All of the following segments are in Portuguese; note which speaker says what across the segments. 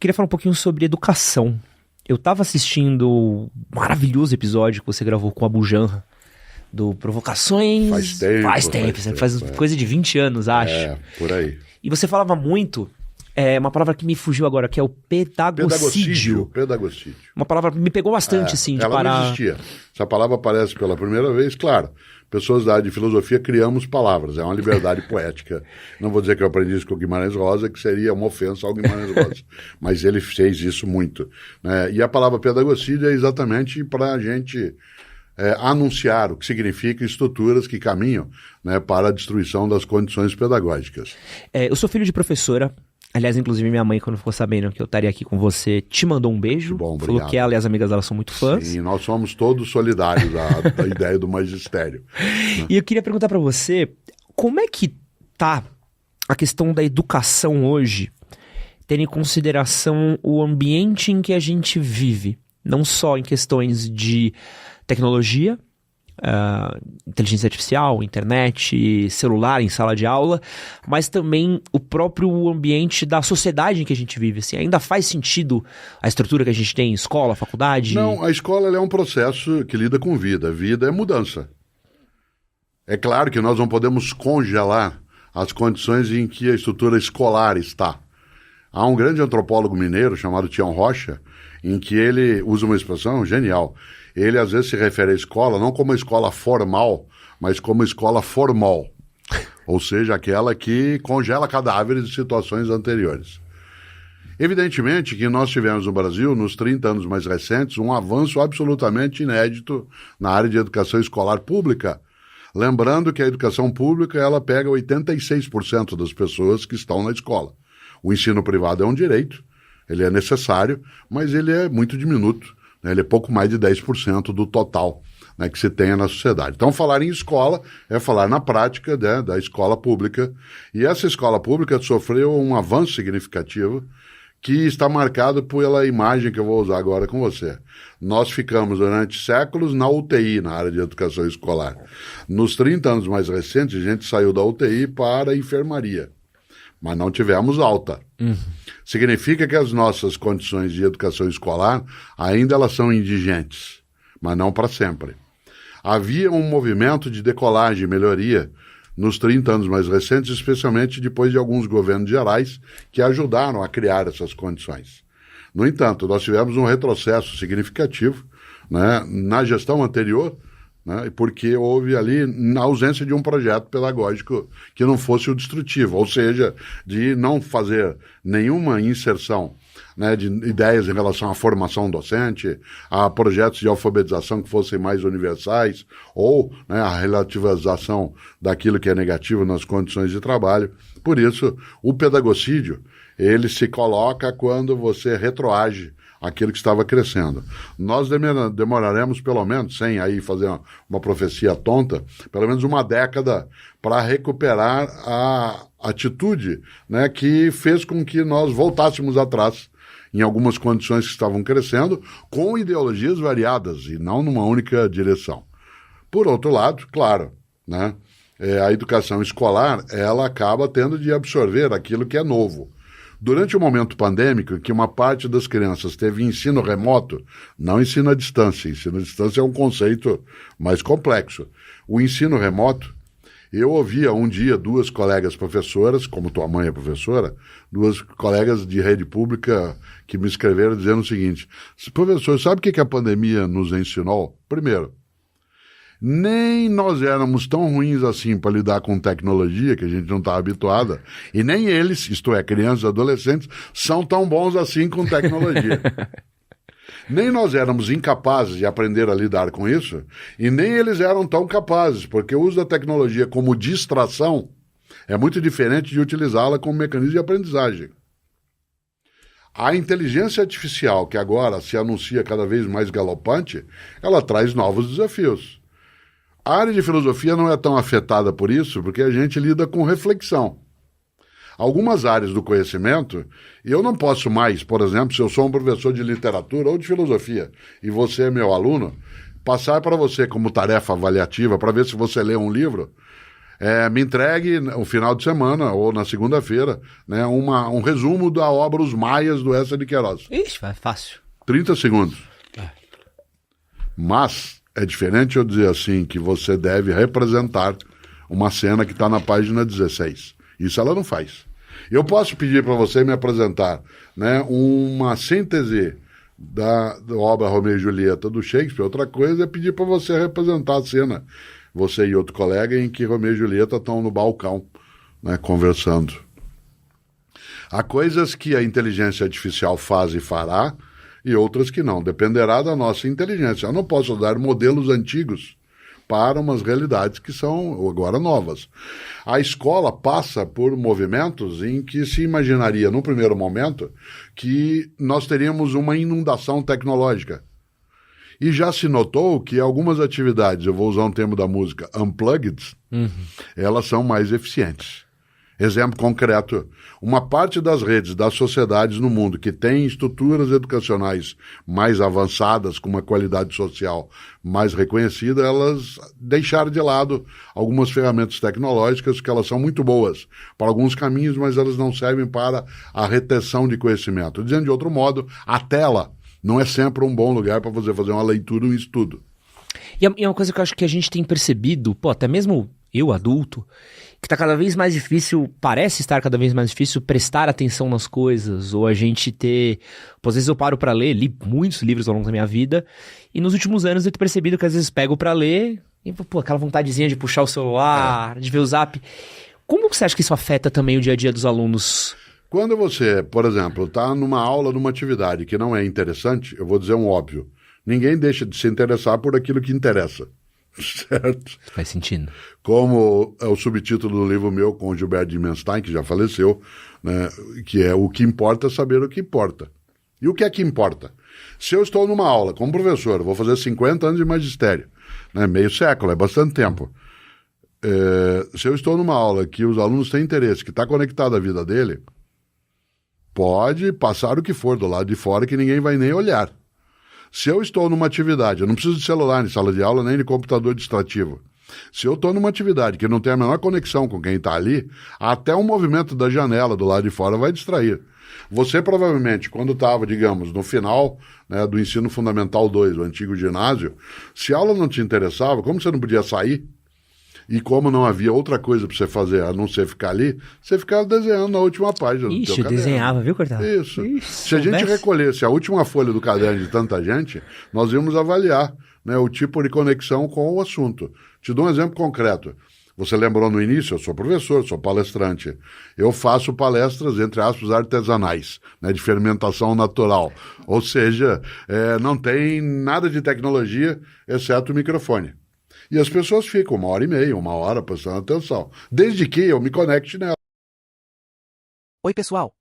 Speaker 1: Queria falar um pouquinho sobre educação. Eu tava assistindo um maravilhoso episódio que você gravou com a Bujanra, do Provocações... Faz tempo. Faz coisa de 20 anos, acho.
Speaker 2: É, por aí.
Speaker 1: E você falava muito, uma palavra que me fugiu agora, que é o pedagocídio.
Speaker 2: Pedagocídio.
Speaker 1: Uma palavra que me pegou bastante, assim, de
Speaker 2: ela
Speaker 1: parar...
Speaker 2: não existia. Essa palavra aparece pela primeira vez, claro. Pessoas da área de filosofia criamos palavras, é uma liberdade poética. Não vou dizer que eu aprendi isso com o Guimarães Rosa, que seria uma ofensa ao Guimarães Rosa, mas ele fez isso muito, né? E a palavra pedagocídio é exatamente para a gente anunciar o que significa estruturas que caminham, né, para a destruição das condições pedagógicas.
Speaker 1: Eu sou filho de professora. Aliás, inclusive minha mãe, quando ficou sabendo que eu estaria aqui com você, te mandou um beijo.
Speaker 2: Bom, obrigado.
Speaker 1: Falou que ela e as amigas dela são muito fãs.
Speaker 2: Sim, nós somos todos solidários à ideia do magistério. Né?
Speaker 1: E eu queria perguntar para você, como é que tá a questão da educação hoje, tendo em consideração o ambiente em que a gente vive? Não só em questões de tecnologia, inteligência artificial, internet, celular em sala de aula, mas também o próprio ambiente da sociedade em que a gente vive. Assim, ainda faz sentido a estrutura que a gente tem em escola, faculdade?
Speaker 2: Não, a escola é um processo que lida com vida. Vida é mudança. É claro que nós não podemos congelar as condições em que a estrutura escolar está. Há um grande antropólogo mineiro chamado Tião Rocha, em que ele usa uma expressão genial. Ele às vezes se refere à escola não como uma escola formal, mas como escola formal. Ou seja, aquela que congela cadáveres de situações anteriores. Evidentemente que nós tivemos no Brasil, nos 30 anos mais recentes, um avanço absolutamente inédito na área de educação escolar pública. Lembrando que a educação pública ela pega 86% das pessoas que estão na escola. O ensino privado é um direito, ele é necessário, mas ele é muito diminuto. Ele é pouco mais de 10% do total, né, que se tenha na sociedade. Então, falar em escola é falar na prática, né, da escola pública. E essa escola pública sofreu um avanço significativo que está marcado pela imagem que eu vou usar agora com você. Nós ficamos durante séculos na UTI, na área de educação escolar. Nos 30 anos mais recentes, a gente saiu da UTI para a enfermaria, mas não tivemos alta. Significa que as nossas condições de educação escolar ainda elas são indigentes, mas não para sempre. Havia um movimento de decolagem e melhoria nos 30 anos mais recentes, especialmente depois de alguns governos gerais que ajudaram a criar essas condições. No entanto, nós tivemos um retrocesso significativo, né, na gestão anterior, né, porque houve ali a ausência de um projeto pedagógico que não fosse o destrutivo, ou seja, de não fazer nenhuma inserção, né, de ideias em relação à formação docente, a projetos de alfabetização que fossem mais universais, ou, né, a relativização daquilo que é negativo nas condições de trabalho. Por isso, o pedagocídio, ele se coloca quando você retroage aquilo que estava crescendo. Nós demoraremos pelo menos, sem aí fazer uma profecia tonta, pelo menos uma década para recuperar a atitude, né, que fez com que nós voltássemos atrás em algumas condições que estavam crescendo, com ideologias variadas e não numa única direção. Por outro lado, claro, né, a educação escolar ela acaba tendo de absorver aquilo que é novo. Durante o momento pandêmico, que uma parte das crianças teve ensino remoto, não ensino à distância. Ensino à distância é um conceito mais complexo. O ensino remoto, eu ouvia um dia duas colegas professoras, como tua mãe é professora, duas colegas de rede pública que me escreveram dizendo o seguinte: professor, sabe o que a pandemia nos ensinou? Primeiro, nem nós éramos tão ruins assim para lidar com tecnologia, que a gente não estava habituada, e nem eles, isto é, crianças e adolescentes, são tão bons assim com tecnologia. Nem nós éramos incapazes de aprender a lidar com isso, e nem eles eram tão capazes, porque o uso da tecnologia como distração é muito diferente de utilizá-la como mecanismo de aprendizagem. A inteligência artificial, que agora se anuncia cada vez mais galopante, ela traz novos desafios. A área de filosofia não é tão afetada por isso, porque a gente lida com reflexão. Algumas áreas do conhecimento, eu não posso mais, por exemplo, se eu sou um professor de literatura ou de filosofia, e você é meu aluno, passar para você como tarefa avaliativa, para ver se você lê um livro, me entregue no final de semana ou na segunda-feira, né, um resumo da obra Os Maias do Eça de Queiroz.
Speaker 1: Ixi, vai fácil.
Speaker 2: 30 segundos. Mas é diferente eu dizer assim que você deve representar uma cena que está na página 16. Isso ela não faz. Eu posso pedir para você me apresentar, né, uma síntese da obra Romeu e Julieta do Shakespeare. Outra coisa é pedir para você representar a cena, você e outro colega, em que Romeu e Julieta estão no balcão, né, conversando. Há coisas que a inteligência artificial faz e fará, e outras que não. Dependerá da nossa inteligência. Eu não posso dar modelos antigos para umas realidades que são agora novas. A escola passa por movimentos em que se imaginaria, no primeiro momento, que nós teríamos uma inundação tecnológica. E já se notou que algumas atividades, eu vou usar um termo da música, unplugged, elas são mais eficientes. Exemplo concreto, uma parte das redes, das sociedades no mundo que tem estruturas educacionais mais avançadas, com uma qualidade social mais reconhecida, elas deixaram de lado algumas ferramentas tecnológicas que elas são muito boas para alguns caminhos, mas elas não servem para a retenção de conhecimento. Dizendo de outro modo, a tela não é sempre um bom lugar para você fazer uma leitura, um estudo.
Speaker 1: E é uma coisa que eu acho que a gente tem percebido, até mesmo eu, adulto, que tá cada vez mais difícil, parece estar cada vez mais difícil prestar atenção nas coisas, ou a gente ter... às vezes eu paro pra ler, li muitos livros ao longo da minha vida, e nos últimos anos eu tenho percebido que às vezes pego pra ler, e aquela vontadezinha de puxar o celular, de ver o zap. Como que você acha que isso afeta também o dia a dia dos alunos?
Speaker 2: Quando você, por exemplo, está numa aula, numa atividade que não é interessante, eu vou dizer um óbvio, ninguém deixa de se interessar por aquilo que interessa. Certo?
Speaker 1: Faz sentido.
Speaker 2: Como é o subtítulo do livro meu com o Gilberto Dimenstein, que já faleceu, né, que é O que importa é saber o que importa. E o que é que importa? Se eu estou numa aula como professor, vou fazer 50 anos de magistério, né, meio século, é bastante tempo. Se eu estou numa aula que os alunos têm interesse, que está conectado à vida dele, pode passar o que for do lado de fora que ninguém vai nem olhar. Se eu estou numa atividade, eu não preciso de celular em sala de aula nem de computador distrativo. Se eu estou numa atividade que não tem a menor conexão com quem está ali, até um movimento da janela do lado de fora vai distrair. Você provavelmente, quando estava, digamos, no final, né, do ensino fundamental 2, o antigo ginásio, se a aula não te interessava, como você não podia sair, e como não havia outra coisa para você fazer a não ser ficar ali, você ficava desenhando na última página do teu caderno.
Speaker 1: Desenhava, viu, Cortado?
Speaker 2: Isso. Se a gente recolhesse a última folha do caderno de tanta gente, nós íamos avaliar, né, o tipo de conexão com o assunto. Te dou um exemplo concreto. Você lembrou no início, eu sou professor, sou palestrante. Eu faço palestras, entre aspas, artesanais, né, de fermentação natural. Ou seja, não tem nada de tecnologia, exceto o microfone. E as pessoas ficam 1h30, 1 hora prestando atenção, desde que eu me conecte nela.
Speaker 3: Oi, pessoal.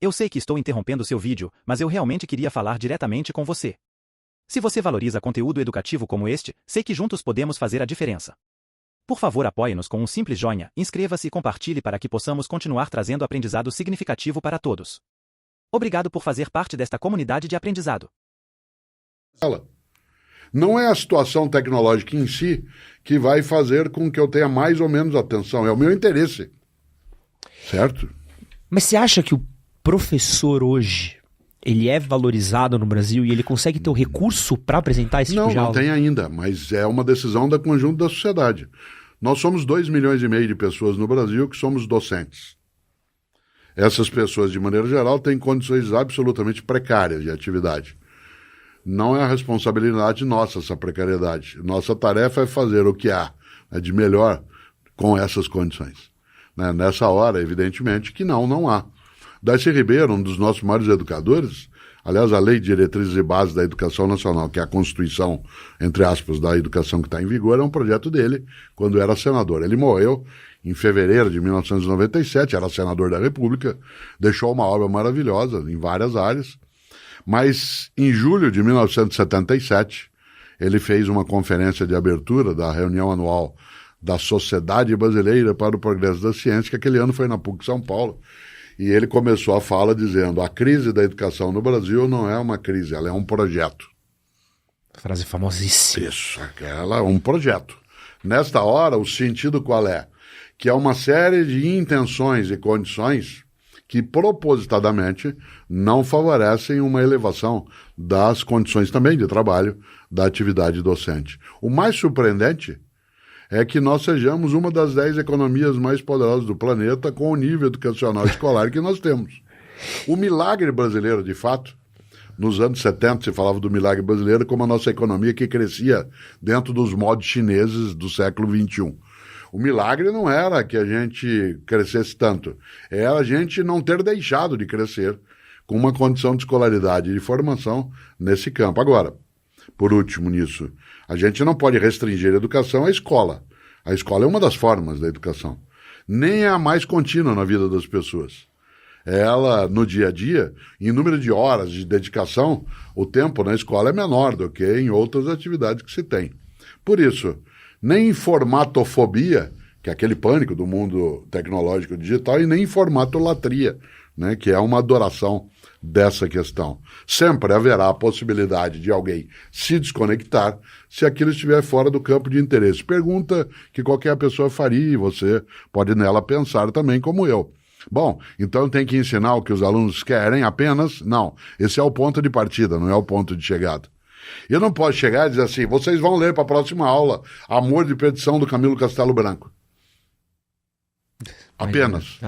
Speaker 3: Eu sei que estou interrompendo seu vídeo, mas eu realmente queria falar diretamente com você. Se você valoriza conteúdo educativo como este, sei que juntos podemos fazer a diferença. Por favor, apoie-nos com um simples joinha, inscreva-se e compartilhe para que possamos continuar trazendo aprendizado significativo para todos. Obrigado por fazer parte desta comunidade de aprendizado.
Speaker 2: Não é a situação tecnológica em si que vai fazer com que eu tenha mais ou menos atenção, é o meu interesse. Certo?
Speaker 1: Mas você acha que o professor hoje, ele é valorizado no Brasil e ele consegue ter o recurso para apresentar esse tipo de aula?
Speaker 2: Não tem ainda, mas é uma decisão da conjunto da sociedade. Nós somos 2,5 milhões de pessoas no Brasil que somos docentes. Essas pessoas, de maneira geral, têm condições absolutamente precárias de atividade. Não é a responsabilidade nossa essa precariedade. Nossa tarefa é fazer o que há, né, de melhor com essas condições. Né? Nessa hora, evidentemente, que não há. Darcy Ribeiro, um dos nossos maiores educadores, aliás, a Lei de Diretrizes e Bases da Educação Nacional, que é a Constituição, entre aspas, da educação que está em vigor, é um projeto dele quando era senador. Ele morreu em fevereiro de 1997, era senador da República, deixou uma obra maravilhosa em várias áreas. Mas, em julho de 1977, ele fez uma conferência de abertura da reunião anual da Sociedade Brasileira para o Progresso da Ciência, que aquele ano foi na PUC São Paulo. E ele começou a fala dizendo: a crise da educação no Brasil não é uma crise, ela é um projeto.
Speaker 1: Frase famosíssima.
Speaker 2: Isso, aquela é um projeto. Nesta hora, o sentido qual é? que é uma série de intenções e condições que propositadamente não favorecem uma elevação das condições também de trabalho da atividade docente. O mais surpreendente é que nós sejamos uma das 10 economias mais poderosas do planeta com o nível educacional escolar que nós temos. O milagre brasileiro, de fato, nos anos 70 se falava do milagre brasileiro como a nossa economia que crescia dentro dos moldes chineses do século XXI. O milagre não era que a gente crescesse tanto, era a gente não ter deixado de crescer com uma condição de escolaridade e de formação nesse campo. Agora, por último nisso, a gente não pode restringir a educação à escola. A escola é uma das formas da educação. Nem é a mais contínua na vida das pessoas. Ela, no dia a dia, em número de horas de dedicação, o tempo na escola é menor do que em outras atividades que se tem. Por isso, nem formatofobia, que é aquele pânico do mundo tecnológico digital, e nem formatolatria, né, que é uma adoração dessa questão. Sempre haverá a possibilidade de alguém se desconectar se aquilo estiver fora do campo de interesse. Pergunta que qualquer pessoa faria e você pode nela pensar também como eu. Bom, então tem que ensinar o que os alunos querem apenas? Não, esse é o ponto de partida, não é o ponto de chegada. Eu não posso chegar e dizer assim, vocês vão ler para a próxima aula Amor de Perdição do Camilo Castelo Branco. Apenas.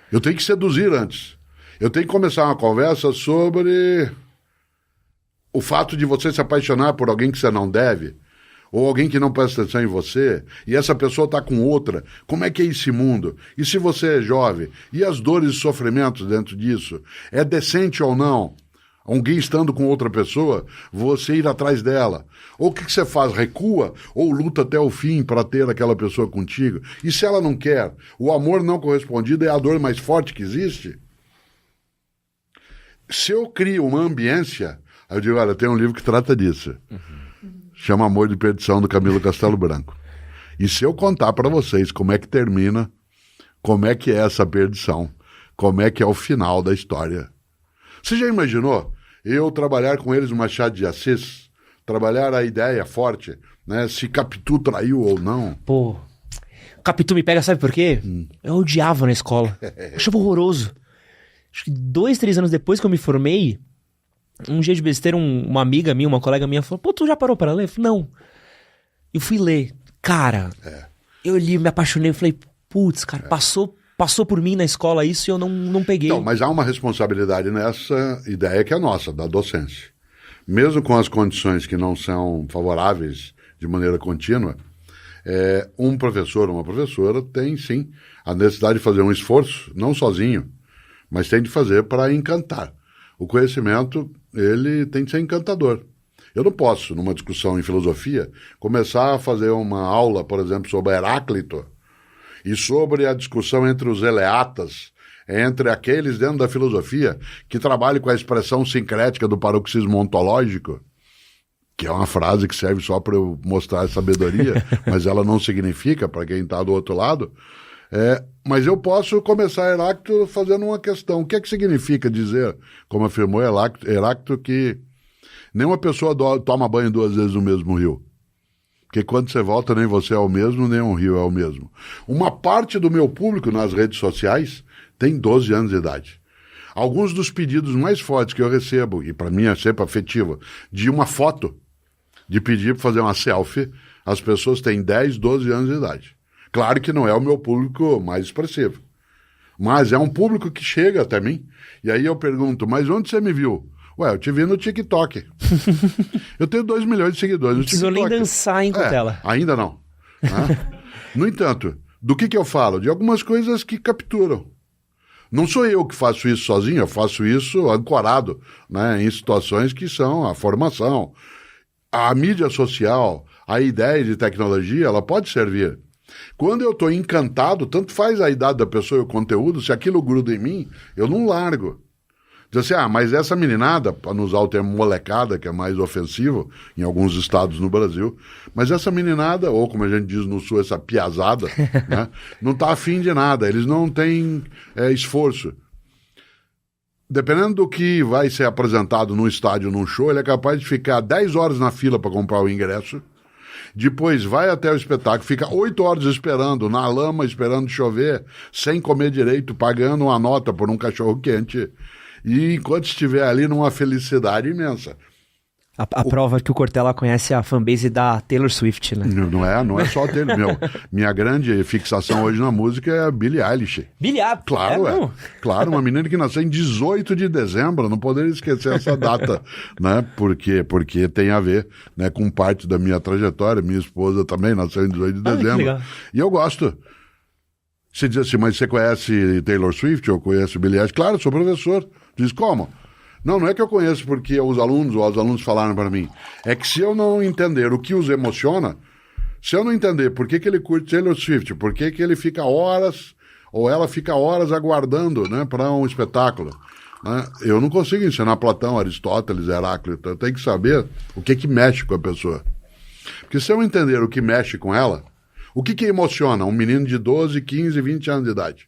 Speaker 2: Eu tenho que seduzir antes. Eu tenho que começar uma conversa sobre o fato de você se apaixonar por alguém que você não deve, ou alguém que não presta atenção em você, e essa pessoa está com outra. Como é que é esse mundo? E se você é jovem? E as dores e sofrimentos dentro disso? É decente ou não? Alguém estando com outra pessoa, você ir atrás dela. Ou o que você faz? Recua ou luta até o fim para ter aquela pessoa contigo? E se ela não quer? O amor não correspondido é a dor mais forte que existe? Se eu crio uma ambiência, eu digo, olha, tem um livro que trata disso. Chama Amor de Perdição, do Camilo Castelo Branco. E se eu contar para vocês como é que termina, como é que é essa perdição, como é que é o final da história. Você já imaginou eu trabalhar com eles no Machado de Assis? Trabalhar a ideia forte, né? Se Capitu traiu ou não.
Speaker 1: Pô, Capitu me pega, sabe por quê? Eu odiava na escola. Eu achava horroroso. Acho que 2, 3 anos depois que eu me formei, um dia de besteira, uma amiga minha, uma colega minha falou, pô, tu já parou para ler? Eu falei, não. Eu fui ler. Cara, eu li, me apaixonei, eu falei, putz, cara, passou por mim na escola isso e eu não peguei.
Speaker 2: Então, mas há uma responsabilidade nessa ideia que é nossa, da docência. Mesmo com as condições que não são favoráveis de maneira contínua, um professor ou uma professora tem, sim, a necessidade de fazer um esforço, não sozinho, mas tem de fazer para encantar. O conhecimento, ele tem de ser encantador. Eu não posso, numa discussão em filosofia, começar a fazer uma aula, por exemplo, sobre Heráclito e sobre a discussão entre os eleatas, entre aqueles dentro da filosofia que trabalham com a expressão sincrética do paroxismo ontológico, que é uma frase que serve só para eu mostrar sabedoria, mas ela não significa para quem está do outro lado. Mas eu posso começar Heráclito fazendo uma questão. O que é que significa dizer, como afirmou Heráclito, que nenhuma pessoa toma banho 2 vezes no mesmo rio? Porque quando você volta, nem você é o mesmo, nem um rio é o mesmo. Uma parte do meu público nas redes sociais tem 12 anos de idade. Alguns dos pedidos mais fortes que eu recebo, e para mim é sempre afetivo, de uma foto, de pedir para fazer uma selfie, as pessoas têm 10, 12 anos de idade. Claro que não é o meu público mais expressivo, mas é um público que chega até mim, e aí eu pergunto, mas onde você me viu? Ué, eu te vi no TikTok. Eu tenho 2 milhões de seguidores no TikTok.
Speaker 1: Não precisou nem dançar em Cotela.
Speaker 2: Ainda não. Né? No entanto, do que eu falo? De algumas coisas que capturam. Não sou eu que faço isso sozinho, eu faço isso ancorado, né, em situações que são a formação. A mídia social, a ideia de tecnologia, ela pode servir. Quando eu estou encantado, tanto faz a idade da pessoa e o conteúdo, se aquilo gruda em mim, eu não largo. Diz assim, mas essa meninada, para não usar o termo molecada, que é mais ofensivo em alguns estados no Brasil, mas essa meninada, ou como a gente diz no sul, essa piazada, né, não está afim de nada, eles não têm esforço. Dependendo do que vai ser apresentado num estádio, num show, ele é capaz de ficar 10 horas na fila para comprar o ingresso depois vai até o espetáculo, fica 8 horas esperando, na lama, esperando chover, sem comer direito, pagando uma nota por um cachorro quente, e enquanto estiver ali numa felicidade imensa.
Speaker 1: A prova que o Cortella conhece a fanbase da Taylor Swift, né?
Speaker 2: Não é só dele, minha grande fixação hoje na música é a Billie Eilish. Claro, Claro, uma menina que nasceu em 18 de dezembro, não poderia esquecer essa data, né? Porque tem a ver, né, com parte da minha trajetória. Minha esposa também nasceu em 18 de dezembro.
Speaker 1: Legal.
Speaker 2: E eu gosto. Você diz assim, mas você conhece Taylor Swift ou conhece Billie Eilish? Claro, sou professor. Diz como? Não é que eu conheço porque os alunos falaram para mim. É que se eu não entender o que os emociona, se eu não entender por que ele curte Taylor Swift, por que ele fica horas, ou ela fica horas aguardando, né, para um espetáculo, né, eu não consigo ensinar Platão, Aristóteles, Heráclito. Eu tenho que saber o que mexe com a pessoa. Porque se eu entender o que mexe com ela, o que emociona um menino de 12, 15, 20 anos de idade?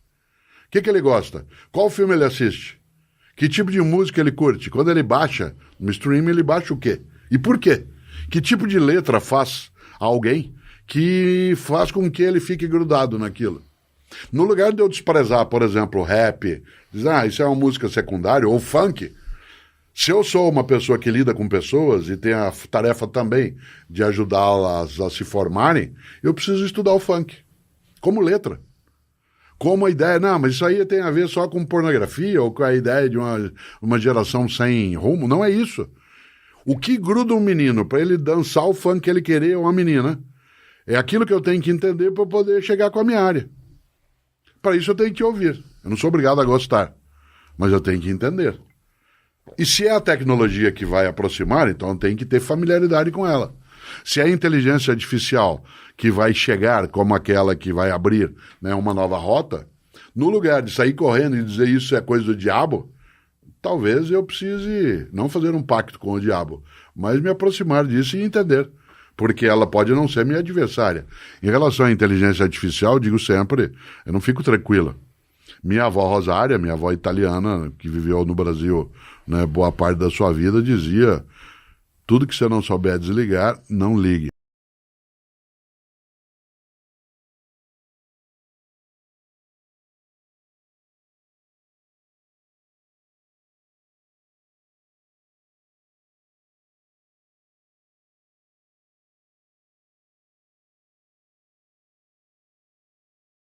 Speaker 2: O que ele gosta? Qual filme ele assiste? Que tipo de música ele curte? Quando ele baixa no stream, ele baixa o quê? E por quê? Que tipo de letra faz alguém que faz com que ele fique grudado naquilo? No lugar de eu desprezar, por exemplo, o rap, dizer, isso é uma música secundária, ou funk, se eu sou uma pessoa que lida com pessoas e tem a tarefa também de ajudá-las a se formarem, eu preciso estudar o funk como letra. Como a ideia, mas isso aí tem a ver só com pornografia ou com a ideia de uma geração sem rumo. Não é isso. O que gruda um menino para ele dançar o funk que ele querer ou uma menina é aquilo que eu tenho que entender para eu poder chegar com a minha área. Para isso eu tenho que ouvir. Eu não sou obrigado a gostar, mas eu tenho que entender. E se é a tecnologia que vai aproximar, então eu tenho que ter familiaridade com ela. Se é a inteligência artificial que vai chegar como aquela que vai abrir, né, uma nova rota, no lugar de sair correndo e dizer isso é coisa do diabo, talvez eu precise não fazer um pacto com o diabo, mas me aproximar disso e entender, porque ela pode não ser minha adversária. Em relação à inteligência artificial, digo sempre, eu não fico tranquila. Minha avó Rosária, minha avó italiana, que viveu no Brasil, né, boa parte da sua vida, dizia: tudo que você não souber desligar, não ligue.